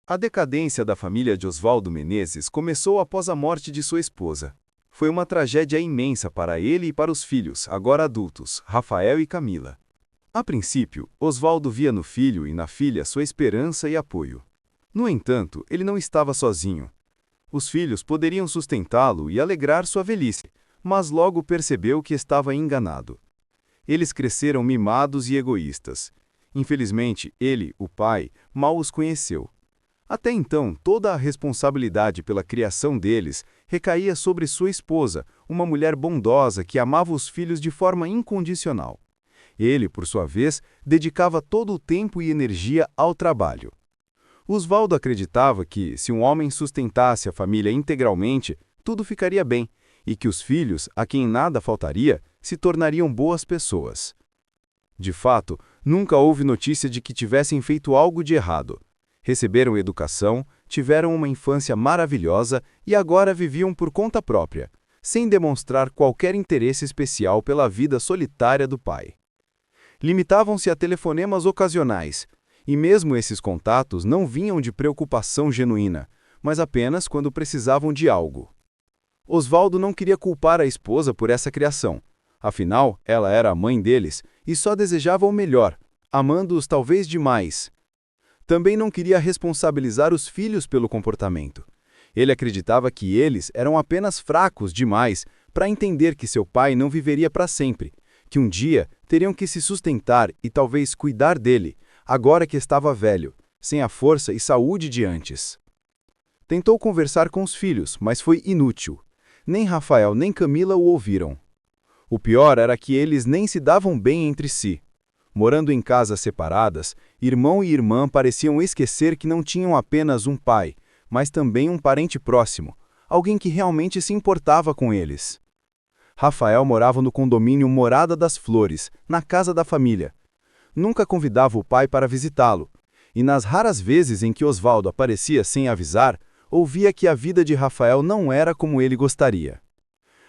A decadência da família de Oswaldo Menezes começou após a morte de sua esposa. Foi uma tragédia imensa para ele e para os filhos, agora adultos, Rafael e Camila. A princípio, Oswaldo via no filho e na filha sua esperança e apoio. No entanto, ele não estava sozinho. Os filhos poderiam sustentá-lo e alegrar sua velhice, mas logo percebeu que estava enganado. Eles cresceram mimados e egoístas. Infelizmente, ele, o pai, mal os conheceu. Até então, toda a responsabilidade pela criação deles recaía sobre sua esposa, uma mulher bondosa que amava os filhos de forma incondicional. Ele, por sua vez, dedicava todo o tempo e energia ao trabalho. Oswaldo acreditava que, se um homem sustentasse a família integralmente, tudo ficaria bem, e que os filhos, a quem nada faltaria, se tornariam boas pessoas. De fato, nunca houve notícia de que tivessem feito algo de errado. Receberam educação, tiveram uma infância maravilhosa e agora viviam por conta própria, sem demonstrar qualquer interesse especial pela vida solitária do pai. Limitavam-se a telefonemas ocasionais, e mesmo esses contatos não vinham de preocupação genuína, mas apenas quando precisavam de algo. Oswaldo não queria culpar a esposa por essa criação. Afinal, ela era a mãe deles e só desejava o melhor, amando-os talvez demais. Também não queria responsabilizar os filhos pelo comportamento. Ele acreditava que eles eram apenas fracos demais para entender que seu pai não viveria para sempre, que um dia teriam que se sustentar e talvez cuidar dele, agora que estava velho, sem a força e saúde de antes. Tentou conversar com os filhos, mas foi inútil. Nem Rafael nem Camila o ouviram. O pior era que eles nem se davam bem entre si. Morando em casas separadas, irmão e irmã pareciam esquecer que não tinham apenas um pai, mas também um parente próximo, alguém que realmente se importava com eles. Rafael morava no condomínio Morada das Flores, na casa da família. Nunca convidava o pai para visitá-lo, e nas raras vezes em que Oswaldo aparecia sem avisar, ouvia que a vida de Rafael não era como ele gostaria.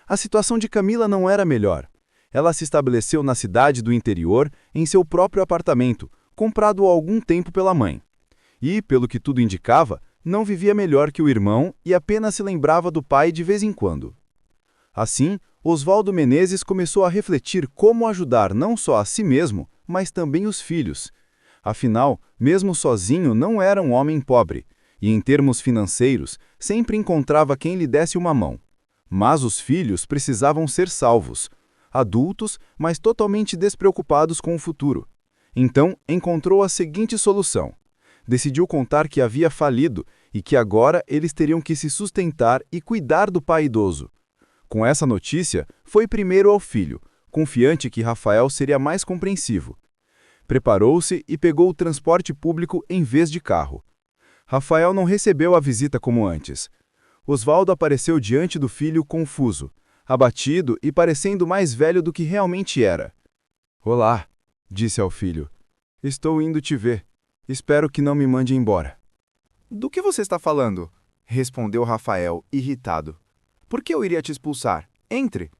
A situação de Camila não era melhor. Ela se estabeleceu na cidade do interior, em seu próprio apartamento, comprado há algum tempo pela mãe. E, pelo que tudo indicava, não vivia melhor que o irmão e apenas se lembrava do pai de vez em quando. Assim, Oswaldo Menezes começou a refletir como ajudar não só a si mesmo, mas também os filhos. Afinal, mesmo sozinho não era um homem pobre, e em termos financeiros, sempre encontrava quem lhe desse uma mão. Mas os filhos precisavam ser salvos. Adultos, mas totalmente despreocupados com o futuro. Então, encontrou a seguinte solução. Decidiu contar que havia falido e que agora eles teriam que se sustentar e cuidar do pai idoso. Com essa notícia, foi primeiro ao filho, confiante que Rafael seria mais compreensivo. Preparou-se e pegou o transporte público em vez de carro. Rafael não recebeu a visita como antes. Oswaldo apareceu diante do filho confuso, abatido e parecendo mais velho do que realmente era. "Olá", disse ao filho. "Estou indo te ver. Espero que não me mande embora." "Do que você está falando?", respondeu Rafael, irritado. "Por que eu iria te expulsar? Entre."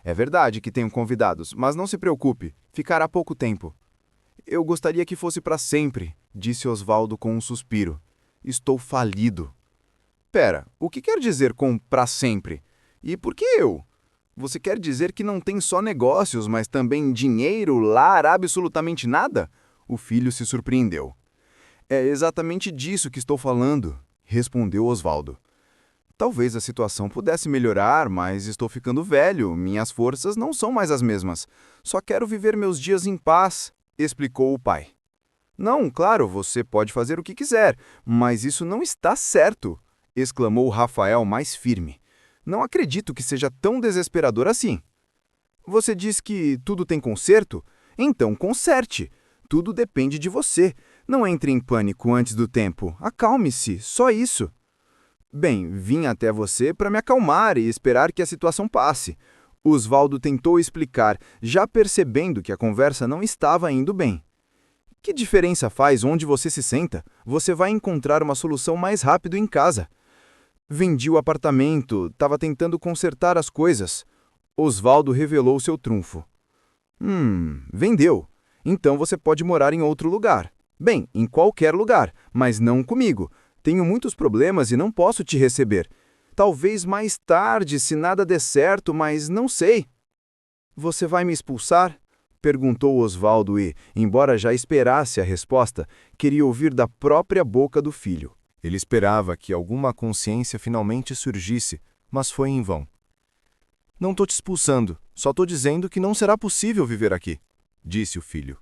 "É verdade que tenho convidados, mas não se preocupe, ficará pouco tempo." "Eu gostaria que fosse para sempre", disse Oswaldo com um suspiro. "Estou falido." "Pera, o que quer dizer com para sempre? E por que eu? Você quer dizer que não tem só negócios, mas também dinheiro, lar, absolutamente nada?" O filho se surpreendeu. "É exatamente disso que estou falando", respondeu Oswaldo. "Talvez a situação pudesse melhorar, mas estou ficando velho, minhas forças não são mais as mesmas. Só quero viver meus dias em paz", explicou o pai. "Não, claro, você pode fazer o que quiser, mas isso não está certo", exclamou Rafael mais firme. "Não acredito que seja tão desesperador assim." "Você diz que tudo tem conserto? Então conserte. Tudo depende de você. Não entre em pânico antes do tempo. Acalme-se, só isso." "Bem, vim até você para me acalmar e esperar que a situação passe." Oswaldo tentou explicar, já percebendo que a conversa não estava indo bem. "Que diferença faz onde você se senta? Você vai encontrar uma solução mais rápido em casa." "Vendi o apartamento, estava tentando consertar as coisas." Oswaldo revelou seu trunfo. Vendeu. Então você pode morar em outro lugar. Bem, em qualquer lugar, mas não comigo. Tenho muitos problemas e não posso te receber. Talvez mais tarde, se nada der certo, mas não sei. Você vai me expulsar? Perguntou Osvaldo e, embora já esperasse a resposta, queria ouvir da própria boca do filho. Ele esperava que alguma consciência finalmente surgisse, mas foi em vão. Não estou te expulsando, só estou dizendo que não será possível viver aqui, disse o filho.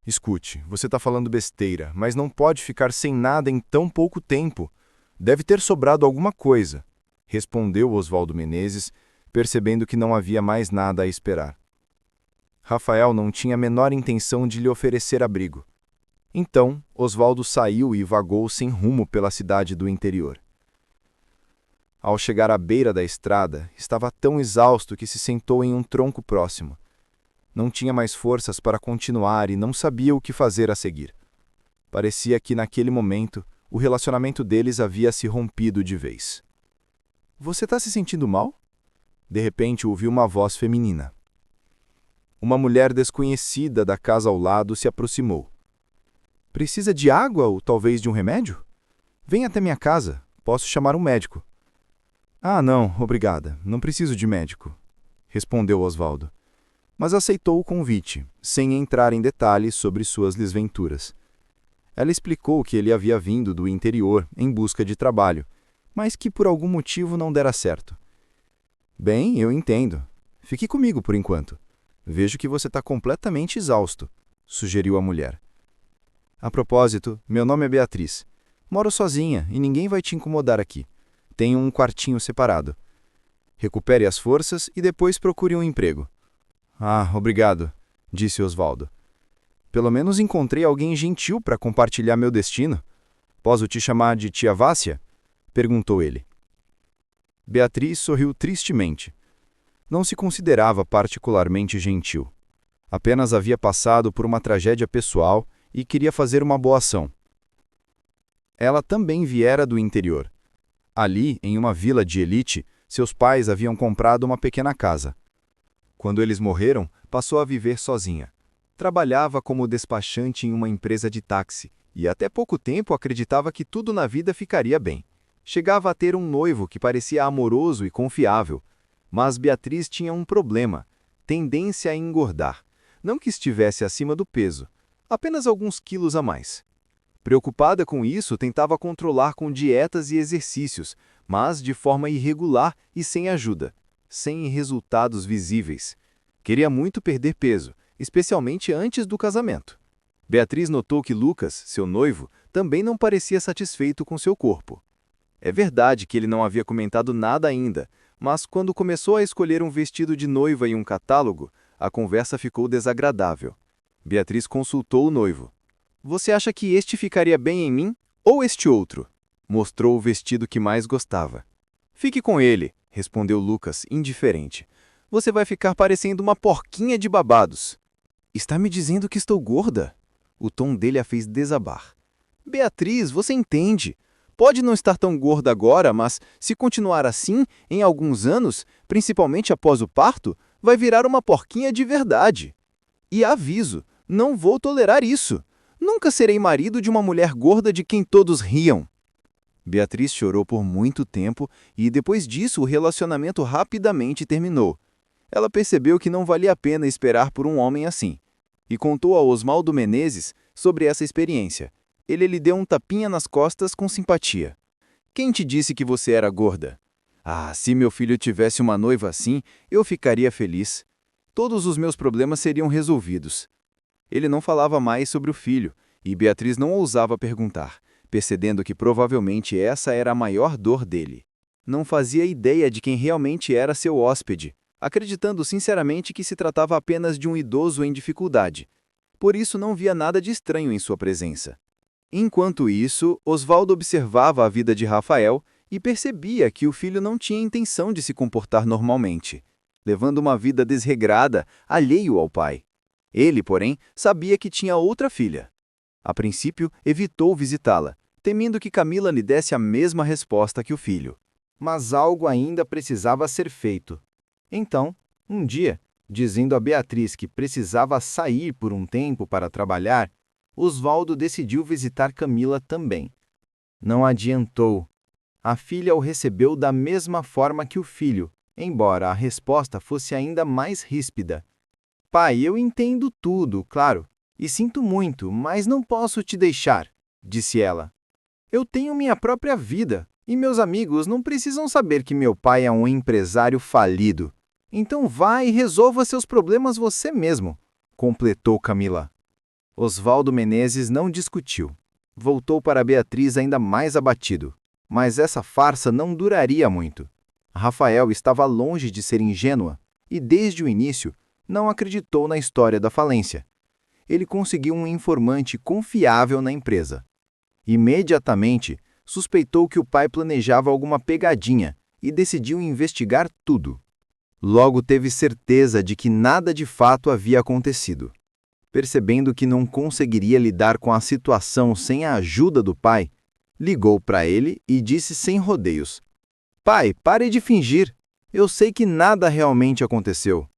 Escute, você está falando besteira, mas não pode ficar sem nada em tão pouco tempo. Deve ter sobrado alguma coisa, respondeu Osvaldo Menezes, percebendo que não havia mais nada a esperar. Rafael não tinha a menor intenção de lhe oferecer abrigo. Então, Osvaldo saiu e vagou sem rumo pela cidade do interior. Ao chegar à beira da estrada, estava tão exausto que se sentou em um tronco próximo. Não tinha mais forças para continuar e não sabia o que fazer a seguir. Parecia que, naquele momento, o relacionamento deles havia se rompido de vez. Você está se sentindo mal? De repente, ouviu uma voz feminina. Uma mulher desconhecida da casa ao lado se aproximou. Precisa de água ou talvez de um remédio? Venha até minha casa, posso chamar um médico. Ah, não, obrigada, não preciso de médico, respondeu Osvaldo. Mas aceitou o convite, sem entrar em detalhes sobre suas desventuras. Ela explicou que ele havia vindo do interior em busca de trabalho, mas que por algum motivo não dera certo. Bem, eu entendo. Fique comigo por enquanto. Vejo que você está completamente exausto, sugeriu a mulher. A propósito, meu nome é Beatriz. Moro sozinha e ninguém vai te incomodar aqui. Tenho um quartinho separado. Recupere as forças e depois procure um emprego. Ah, obrigado, disse Osvaldo. Pelo menos encontrei alguém gentil para compartilhar meu destino. Posso te chamar de tia Vácia? Perguntou ele. Beatriz sorriu tristemente. Não se considerava particularmente gentil. Apenas havia passado por uma tragédia pessoal e queria fazer uma boa ação. Ela também viera do interior. Ali, em uma vila de elite, seus pais haviam comprado uma pequena casa. Quando eles morreram, passou a viver sozinha. Trabalhava como despachante em uma empresa de táxi e até pouco tempo acreditava que tudo na vida ficaria bem. Chegava a ter um noivo que parecia amoroso e confiável. Mas Beatriz tinha um problema, tendência a engordar. Não que estivesse acima do peso, apenas alguns quilos a mais. Preocupada com isso, tentava controlar com dietas e exercícios, mas de forma irregular e sem ajuda, sem resultados visíveis. Queria muito perder peso, especialmente antes do casamento. Beatriz notou que Lucas, seu noivo, também não parecia satisfeito com seu corpo. É verdade que ele não havia comentado nada ainda, mas quando começou a escolher um vestido de noiva e um catálogo, a conversa ficou desagradável. Beatriz consultou o noivo. Você acha que este ficaria bem em mim ou este outro? Mostrou o vestido que mais gostava. Fique com ele, respondeu Lucas, indiferente. Você vai ficar parecendo uma porquinha de babados. Está me dizendo que estou gorda? O tom dele a fez desabar. Beatriz, você entende. Pode não estar tão gorda agora, mas se continuar assim, em alguns anos, principalmente após o parto, vai virar uma porquinha de verdade. E aviso, não vou tolerar isso. Nunca serei marido de uma mulher gorda de quem todos riam. Beatriz chorou por muito tempo e, depois disso, o relacionamento rapidamente terminou. Ela percebeu que não valia a pena esperar por um homem assim, e contou a Osvaldo Menezes sobre essa experiência. Ele lhe deu um tapinha nas costas com simpatia. Quem te disse que você era gorda? Ah, se meu filho tivesse uma noiva assim, eu ficaria feliz. Todos os meus problemas seriam resolvidos. Ele não falava mais sobre o filho, e Beatriz não ousava perguntar, percebendo que provavelmente essa era a maior dor dele. Não fazia ideia de quem realmente era seu hóspede, acreditando sinceramente que se tratava apenas de um idoso em dificuldade. Por isso não via nada de estranho em sua presença. Enquanto isso, Osvaldo observava a vida de Rafael e percebia que o filho não tinha intenção de se comportar normalmente, levando uma vida desregrada, alheio ao pai. Ele, porém, sabia que tinha outra filha. A princípio, evitou visitá-la, temendo que Camila lhe desse a mesma resposta que o filho. Mas algo ainda precisava ser feito. Então, um dia, dizendo a Beatriz que precisava sair por um tempo para trabalhar, Osvaldo decidiu visitar Camila também. Não adiantou. A filha o recebeu da mesma forma que o filho, embora a resposta fosse ainda mais ríspida. Pai, eu entendo tudo, claro, e sinto muito, mas não posso te deixar, disse ela. Eu tenho minha própria vida, e meus amigos não precisam saber que meu pai é um empresário falido. Então vá e resolva seus problemas você mesmo, completou Camila. Osvaldo Menezes não discutiu. Voltou para Beatriz ainda mais abatido. Mas essa farsa não duraria muito. Rafael estava longe de ser ingênua e, desde o início, não acreditou na história da falência. Ele conseguiu um informante confiável na empresa. Imediatamente, suspeitou que o pai planejava alguma pegadinha e decidiu investigar tudo. Logo teve certeza de que nada de fato havia acontecido. Percebendo que não conseguiria lidar com a situação sem a ajuda do pai, ligou para ele e disse sem rodeios: Pai, pare de fingir. Eu sei que nada realmente aconteceu.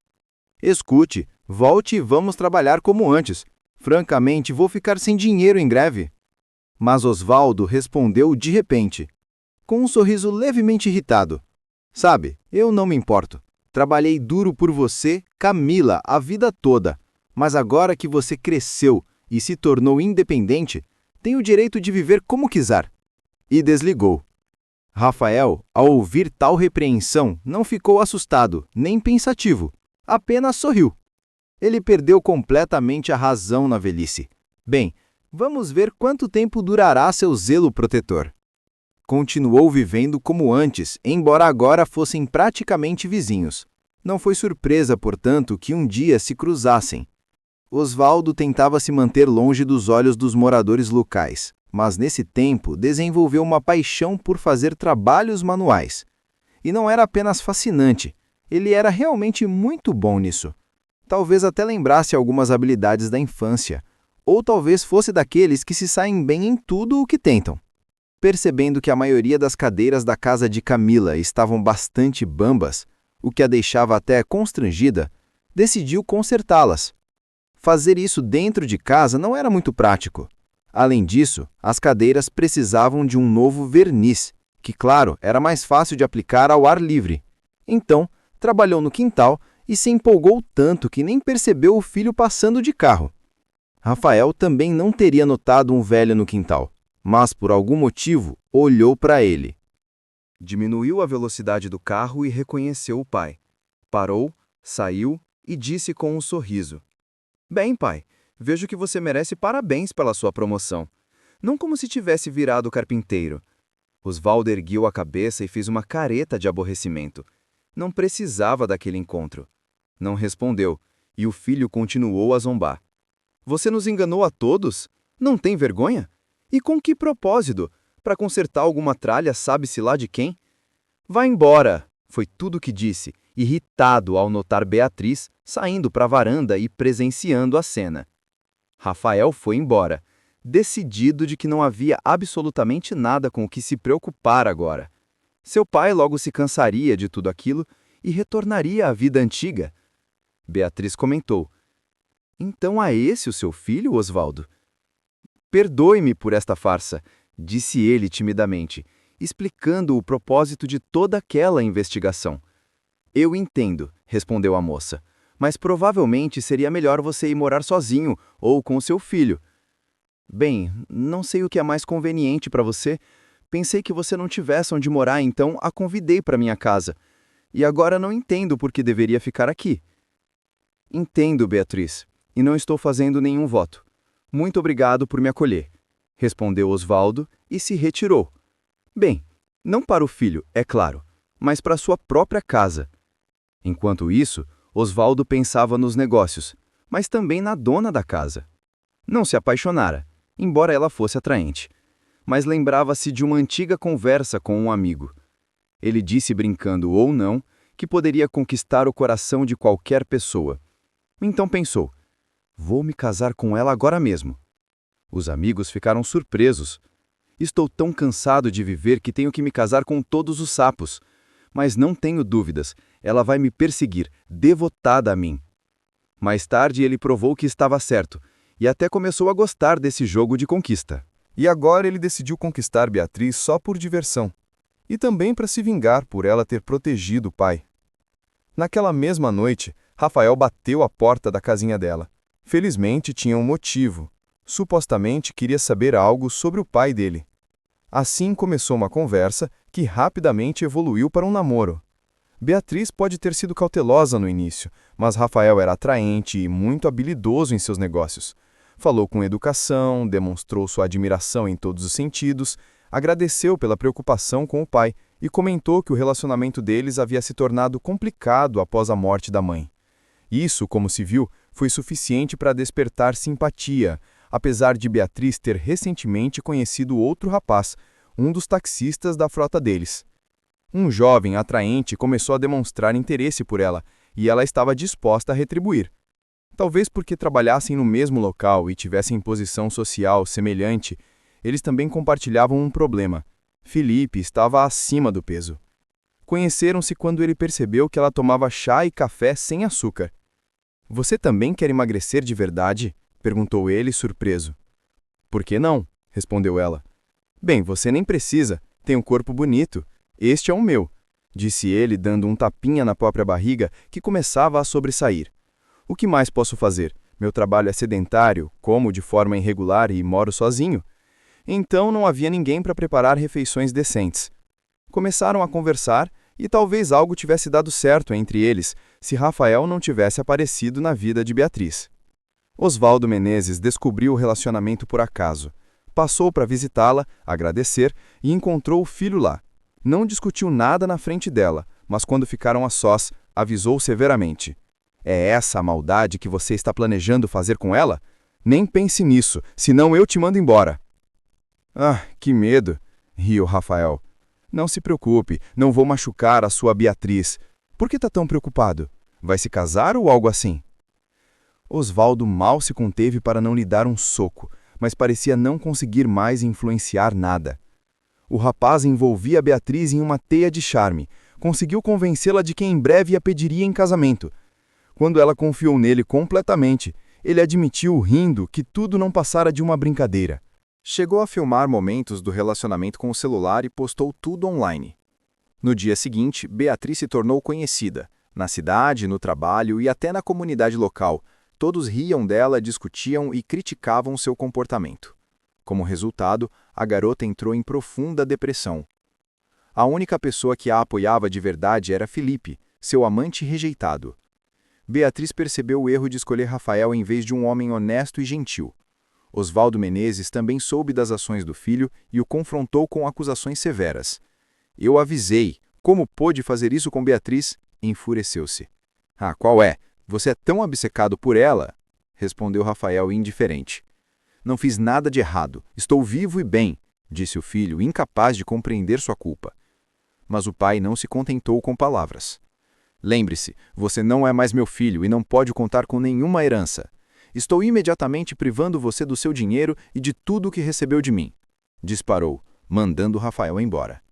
Escute, volte e vamos trabalhar como antes. Francamente, vou ficar sem dinheiro em greve. Mas Osvaldo respondeu de repente, com um sorriso levemente irritado: Sabe, eu não me importo. Trabalhei duro por você, Camila, a vida toda. Mas agora que você cresceu e se tornou independente, tem o direito de viver como quiser. E desligou. Rafael, ao ouvir tal repreensão, não ficou assustado, nem pensativo. Apenas sorriu. Ele perdeu completamente a razão na velhice. Bem, vamos ver quanto tempo durará seu zelo protetor. Continuou vivendo como antes, embora agora fossem praticamente vizinhos. Não foi surpresa, portanto, que um dia se cruzassem. Osvaldo tentava se manter longe dos olhos dos moradores locais, mas nesse tempo desenvolveu uma paixão por fazer trabalhos manuais. E não era apenas fascinante, ele era realmente muito bom nisso. Talvez até lembrasse algumas habilidades da infância, ou talvez fosse daqueles que se saem bem em tudo o que tentam. Percebendo que a maioria das cadeiras da casa de Camila estavam bastante bambas, o que a deixava até constrangida, decidiu consertá-las. Fazer isso dentro de casa não era muito prático. Além disso, as cadeiras precisavam de um novo verniz, que, claro, era mais fácil de aplicar ao ar livre. Então, trabalhou no quintal e se empolgou tanto que nem percebeu o filho passando de carro. Rafael também não teria notado um velho no quintal, mas, por algum motivo, olhou para ele. Diminuiu a velocidade do carro e reconheceu o pai. Parou, saiu e disse com um sorriso: Bem, pai, vejo que você merece parabéns pela sua promoção. Não como se tivesse virado carpinteiro. Osvaldo ergueu a cabeça e fez uma careta de aborrecimento. Não precisava daquele encontro. Não respondeu, e o filho continuou a zombar. Você nos enganou a todos? Não tem vergonha? E com que propósito? Para consertar alguma tralha sabe-se lá de quem? Vá embora, foi tudo que disse, irritado ao notar Beatriz saindo para a varanda e presenciando a cena. Rafael foi embora, decidido de que não havia absolutamente nada com o que se preocupar agora. Seu pai logo se cansaria de tudo aquilo e retornaria à vida antiga. Beatriz comentou: Então é esse o seu filho, Osvaldo? Perdoe-me por esta farsa, disse ele timidamente, explicando o propósito de toda aquela investigação. Eu entendo, respondeu a moça, mas provavelmente seria melhor você ir morar sozinho ou com seu filho. Bem, não sei o que é mais conveniente para você. Pensei que você não tivesse onde morar, então a convidei para minha casa. E agora não entendo por que deveria ficar aqui. Entendo, Beatriz, e não estou fazendo nenhum voto. Muito obrigado por me acolher, respondeu Osvaldo e se retirou. Bem, não para o filho, é claro, mas para sua própria casa. Enquanto isso, Osvaldo pensava nos negócios, mas também na dona da casa. Não se apaixonara, embora ela fosse atraente, mas lembrava-se de uma antiga conversa com um amigo. Ele disse, brincando ou não, que poderia conquistar o coração de qualquer pessoa. Então pensou: vou me casar com ela agora mesmo. Os amigos ficaram surpresos. Estou tão cansado de viver que tenho que me casar com todos os sapos. Mas não tenho dúvidas, ela vai me perseguir, devotada a mim. Mais tarde ele provou que estava certo, e até começou a gostar desse jogo de conquista. E agora ele decidiu conquistar Beatriz só por diversão, e também para se vingar por ela ter protegido o pai. Naquela mesma noite, Rafael bateu à porta da casinha dela. Felizmente tinha um motivo. Supostamente queria saber algo sobre o pai dele. Assim começou uma conversa que rapidamente evoluiu para um namoro. Beatriz pode ter sido cautelosa no início, mas Rafael era atraente e muito habilidoso em seus negócios. Falou com educação, demonstrou sua admiração em todos os sentidos, agradeceu pela preocupação com o pai e comentou que o relacionamento deles havia se tornado complicado após a morte da mãe. Isso, como se viu, foi suficiente para despertar simpatia, apesar de Beatriz ter recentemente conhecido outro rapaz, um dos taxistas da frota deles. Um jovem atraente começou a demonstrar interesse por ela, e ela estava disposta a retribuir. Talvez porque trabalhassem no mesmo local e tivessem posição social semelhante, eles também compartilhavam um problema. Felipe estava acima do peso. Conheceram-se quando ele percebeu que ela tomava chá e café sem açúcar. "Você também quer emagrecer de verdade?" perguntou ele, surpreso. "Por que não?" respondeu ela. "Bem, você nem precisa, tem um corpo bonito. Este é o meu", disse ele, dando um tapinha na própria barriga que começava a sobressair. "O que mais posso fazer? Meu trabalho é sedentário, como de forma irregular e moro sozinho." Então não havia ninguém para preparar refeições decentes. Começaram a conversar e talvez algo tivesse dado certo entre eles se Rafael não tivesse aparecido na vida de Beatriz. Osvaldo Menezes descobriu o relacionamento por acaso. Passou para visitá-la, agradecer e encontrou o filho lá. Não discutiu nada na frente dela, mas quando ficaram a sós, avisou severamente. "É essa a maldade que você está planejando fazer com ela? Nem pense nisso, senão eu te mando embora." "Ah, que medo!" riu Rafael. "Não se preocupe, não vou machucar a sua Beatriz. Por que está tão preocupado? Vai se casar ou algo assim?" Osvaldo mal se conteve para não lhe dar um soco, mas parecia não conseguir mais influenciar nada. O rapaz envolvia Beatriz em uma teia de charme, conseguiu convencê-la de que em breve a pediria em casamento. Quando ela confiou nele completamente, ele admitiu, rindo, que tudo não passara de uma brincadeira. Chegou a filmar momentos do relacionamento com o celular e postou tudo online. No dia seguinte, Beatriz se tornou conhecida. Na cidade, no trabalho e até na comunidade local, todos riam dela, discutiam e criticavam seu comportamento. Como resultado, a garota entrou em profunda depressão. A única pessoa que a apoiava de verdade era Felipe, seu amante rejeitado. Beatriz percebeu o erro de escolher Rafael em vez de um homem honesto e gentil. Osvaldo Menezes também soube das ações do filho e o confrontou com acusações severas. "Eu avisei. Como pôde fazer isso com Beatriz?" Enfureceu-se. "Ah, qual é? Você é tão obcecado por ela?" respondeu Rafael indiferente. "Não fiz nada de errado. Estou vivo e bem", disse o filho, incapaz de compreender sua culpa. Mas o pai não se contentou com palavras. "Lembre-se, você não é mais meu filho e não pode contar com nenhuma herança. Estou imediatamente privando você do seu dinheiro e de tudo o que recebeu de mim", disparou, mandando Rafael embora.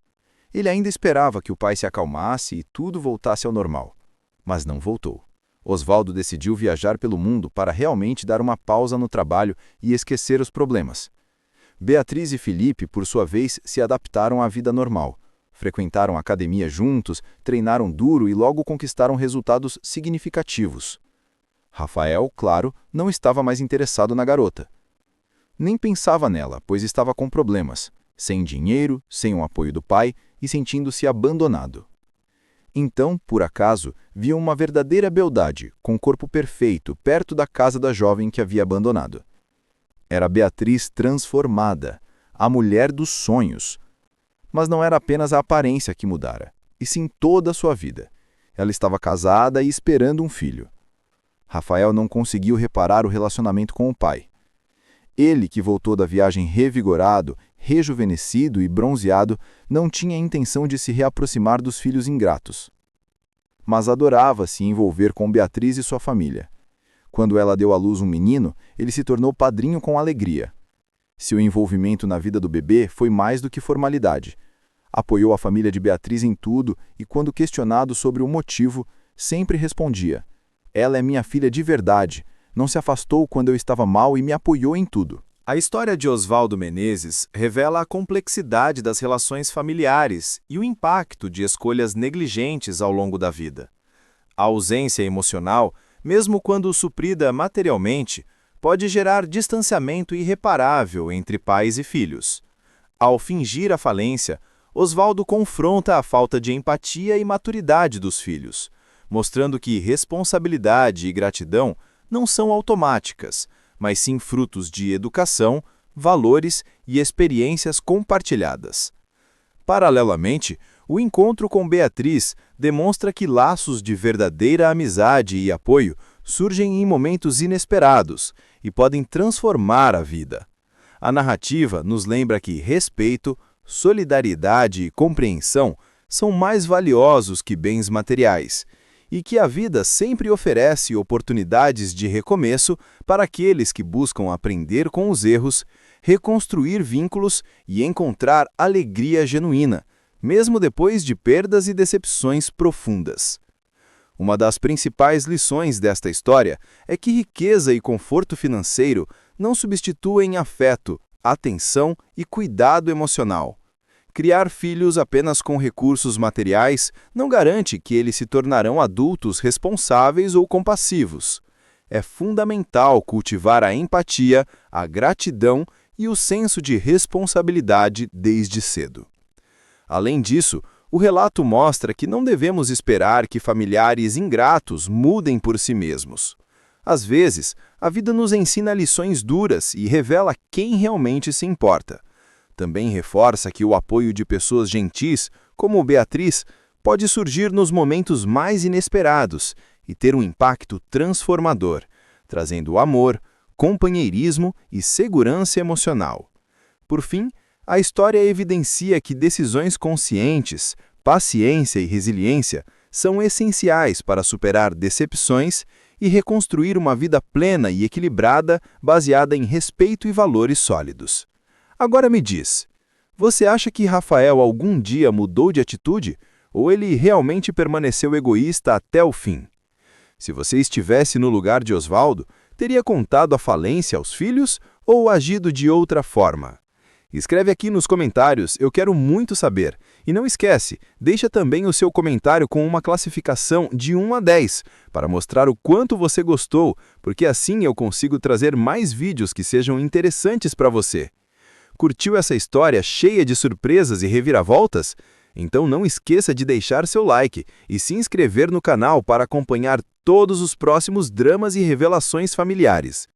Ele ainda esperava que o pai se acalmasse e tudo voltasse ao normal. Mas não voltou. Osvaldo decidiu viajar pelo mundo para realmente dar uma pausa no trabalho e esquecer os problemas. Beatriz e Felipe, por sua vez, se adaptaram à vida normal. Frequentaram a academia juntos, treinaram duro e logo conquistaram resultados significativos. Rafael, claro, não estava mais interessado na garota. Nem pensava nela, pois estava com problemas, sem dinheiro, sem o apoio do pai e sentindo-se abandonado. Então, por acaso, viu uma verdadeira beldade, com corpo perfeito, perto da casa da jovem que havia abandonado. Era Beatriz transformada, a mulher dos sonhos. Mas não era apenas a aparência que mudara, e sim toda a sua vida. Ela estava casada e esperando um filho. Rafael não conseguiu reparar o relacionamento com o pai. Ele, que voltou da viagem revigorado, rejuvenescido e bronzeado, não tinha intenção de se reaproximar dos filhos ingratos. Mas adorava se envolver com Beatriz e sua família. Quando ela deu à luz um menino, ele se tornou padrinho com alegria. Seu envolvimento na vida do bebê foi mais do que formalidade. Apoiou a família de Beatriz em tudo e, quando questionado sobre o motivo, sempre respondia: "Ela é minha filha de verdade. Não se afastou quando eu estava mal e me apoiou em tudo." A história de Oswaldo Menezes revela a complexidade das relações familiares e o impacto de escolhas negligentes ao longo da vida. A ausência emocional, mesmo quando suprida materialmente, pode gerar distanciamento irreparável entre pais e filhos. Ao fingir a falência, Oswaldo confronta a falta de empatia e maturidade dos filhos, mostrando que responsabilidade e gratidão não são automáticas, mas sim frutos de educação, valores e experiências compartilhadas. Paralelamente, o encontro com Beatriz demonstra que laços de verdadeira amizade e apoio surgem em momentos inesperados e podem transformar a vida. A narrativa nos lembra que respeito, solidariedade e compreensão são mais valiosos que bens materiais, e que a vida sempre oferece oportunidades de recomeço para aqueles que buscam aprender com os erros, reconstruir vínculos e encontrar alegria genuína, mesmo depois de perdas e decepções profundas. Uma das principais lições desta história é que riqueza e conforto financeiro não substituem afeto, atenção e cuidado emocional. Criar filhos apenas com recursos materiais não garante que eles se tornarão adultos responsáveis ou compassivos. É fundamental cultivar a empatia, a gratidão e o senso de responsabilidade desde cedo. Além disso, o relato mostra que não devemos esperar que familiares ingratos mudem por si mesmos. Às vezes, a vida nos ensina lições duras e revela quem realmente se importa. Também reforça que o apoio de pessoas gentis, como Beatriz, pode surgir nos momentos mais inesperados e ter um impacto transformador, trazendo amor, companheirismo e segurança emocional. Por fim, a história evidencia que decisões conscientes, paciência e resiliência são essenciais para superar decepções e reconstruir uma vida plena e equilibrada baseada em respeito e valores sólidos. Agora me diz, você acha que Rafael algum dia mudou de atitude ou ele realmente permaneceu egoísta até o fim? Se você estivesse no lugar de Oswaldo, teria contado a falência aos filhos ou agido de outra forma? Escreve aqui nos comentários, eu quero muito saber. E não esquece, deixa também o seu comentário com uma classificação de 1 a 10, para mostrar o quanto você gostou, porque assim eu consigo trazer mais vídeos que sejam interessantes para você. Curtiu essa história cheia de surpresas e reviravoltas? Então não esqueça de deixar seu like e se inscrever no canal para acompanhar todos os próximos dramas e revelações familiares.